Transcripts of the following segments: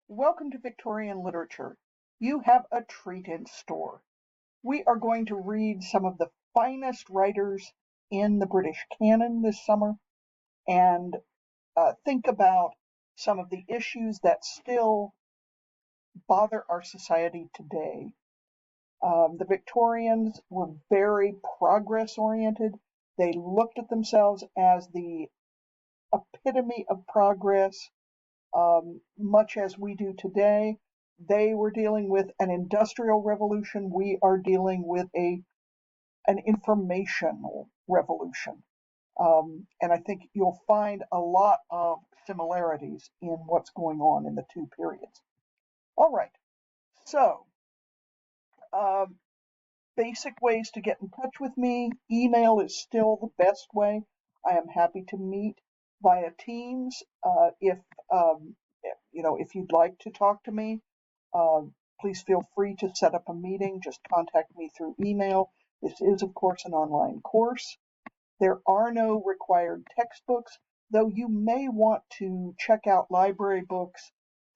Welcome to Victorian Literature. You have a treat in store. We are going to read some of the finest writers in the British canon this summer and think about some of the issues that still bother our society today. The Victorians were very progress oriented. They looked at themselves as the epitome of progress, much as we do today. They were dealing with an industrial revolution. We are dealing with an informational revolution. And I think you'll find a lot of similarities in what's going on in the two periods. All right, so uh, basic ways to get in touch with me. Email is still the best way. I am happy to meet via Teams if if you'd like to talk to me. Uh, please feel free to set up a meeting. Just contact me through email. This is, of course, an online course. There are no required textbooks, though you may want to check out library books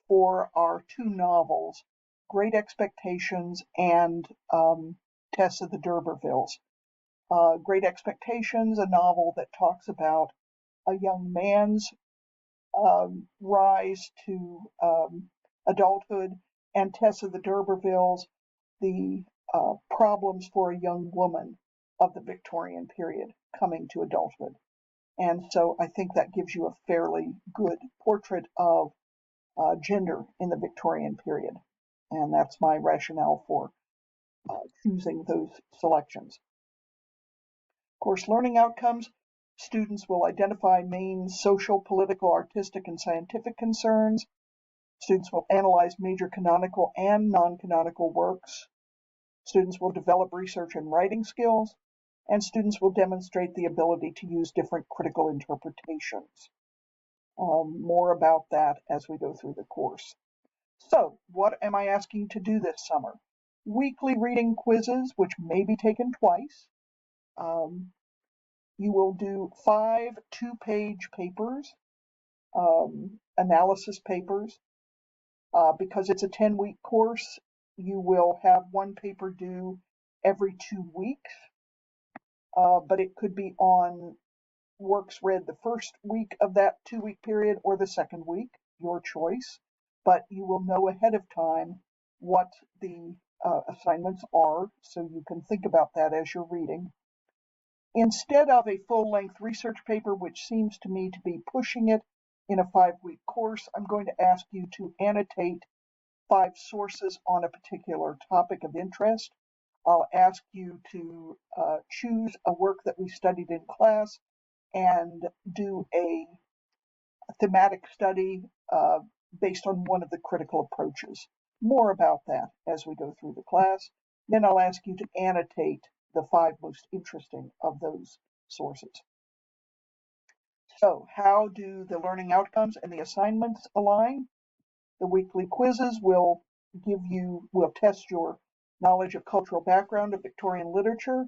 for our two novels, Great Expectations and Tess of the D'Urbervilles. Great Expectations, a novel that talks about a young man's rise to adulthood, and Tess of the D'Urbervilles, the problems for a young woman of the Victorian period coming to adulthood. And so I think that gives you a fairly good portrait of gender in the Victorian period. And that's my rationale for choosing those selections. Of course, learning outcomes. Students will identify main social, political, artistic, and scientific concerns. Students will analyze major canonical and non-canonical works. Students will develop research and writing skills, and students will demonstrate the ability to use different critical interpretations. More about that as we go through the course. So, what am I asking you to do this summer? Weekly reading quizzes, which may be taken twice. You will do 5 two-page papers, analysis papers. Because it's a 10-week course, you will have one paper due every 2 weeks, but it could be on works read the first week of that 2-week period or the second week, your choice. But you will know ahead of time what the assignments are, so you can think about that as you're reading. Instead of a full-length research paper, which seems to me to be pushing it in a 5-week course, I'm going to ask you to annotate 5 sources on a particular topic of interest. I'll ask you to choose a work that we studied in class and do a thematic study based on one of the critical approaches. More about that as we go through the class. Then I'll ask you to annotate the 5 most interesting of those sources. So, how do the learning outcomes and the assignments align? The weekly quizzes will test your knowledge of cultural background of Victorian literature.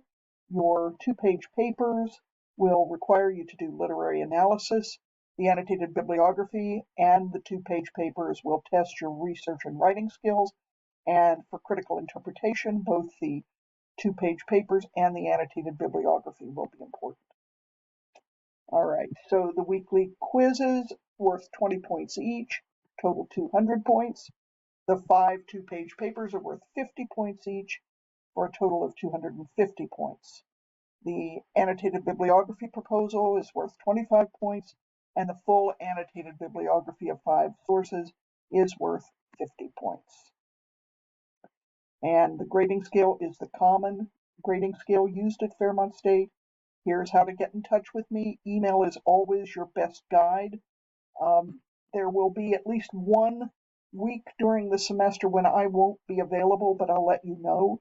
Your 2-page papers will require you to do literary analysis. The annotated bibliography and the 2-page papers will test your research and writing skills. And for critical interpretation, both the 2-page papers and the annotated bibliography will be important. All right, so the weekly quizzes worth 20 points each, total 200 points. The 5 2-page papers are worth 50 points each, for a total of 250 points. The annotated bibliography proposal is worth 25 points, and the full annotated bibliography of 5 sources is worth 50 points. And the grading scale is the common grading scale used at Fairmont State. Here's how to get in touch with me. Email is always your best guide. There will be at least 1 week during the semester when I won't be available, but I'll let you know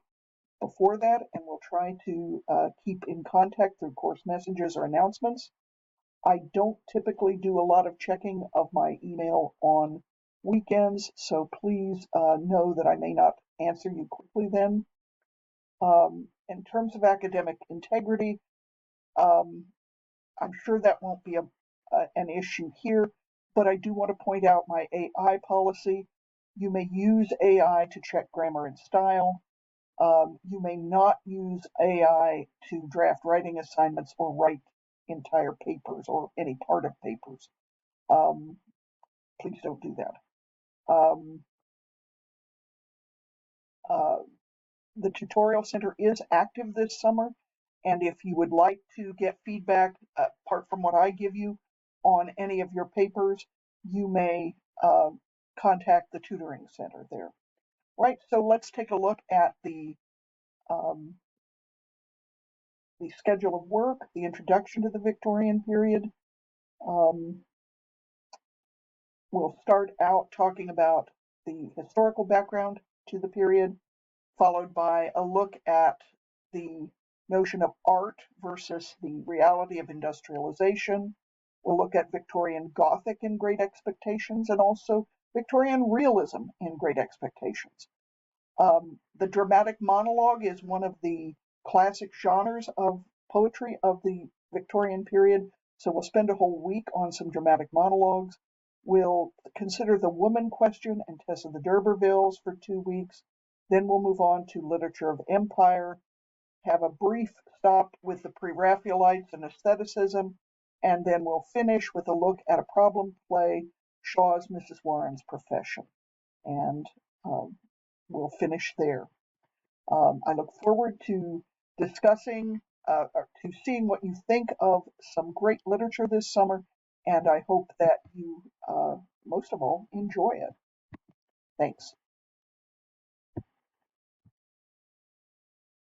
before that, and we'll try to keep in contact through course messages or announcements. I don't typically do a lot of checking of my email on weekends, so please know that I may not answer you quickly then. In terms of academic integrity, I'm sure that won't be an issue here, but I do want to point out my AI policy. You may use AI to check grammar and style. You may not use AI to draft writing assignments or write entire papers or any part of papers. Um, please don't do that. Um, uh, the Tutorial Center is active this summer, and if you would like to get feedback, apart from what I give you, on any of your papers, you may contact the Tutoring Center there. Right, so let's take a look at um, the schedule of work, the introduction to the Victorian period. Um, we'll start out talking about the historical background to the period, followed by a look at the notion of art versus the reality of industrialization. We'll look at Victorian Gothic in Great Expectations and also Victorian realism in Great Expectations. The dramatic monologue is one of the classic genres of poetry of the Victorian period, so we'll spend a whole week on some dramatic monologues. We'll consider the woman question and Tess of the D'Urbervilles for 2 weeks. Then we'll move on to literature of empire, have a brief stop with the Pre-Raphaelites and aestheticism, and then we'll finish with a look at a problem play, Shaw's Mrs. Warren's Profession. And we'll finish there. I look forward to discussing, to seeing what you think of some great literature this summer, and I hope that you, most of all, enjoy it. Thanks.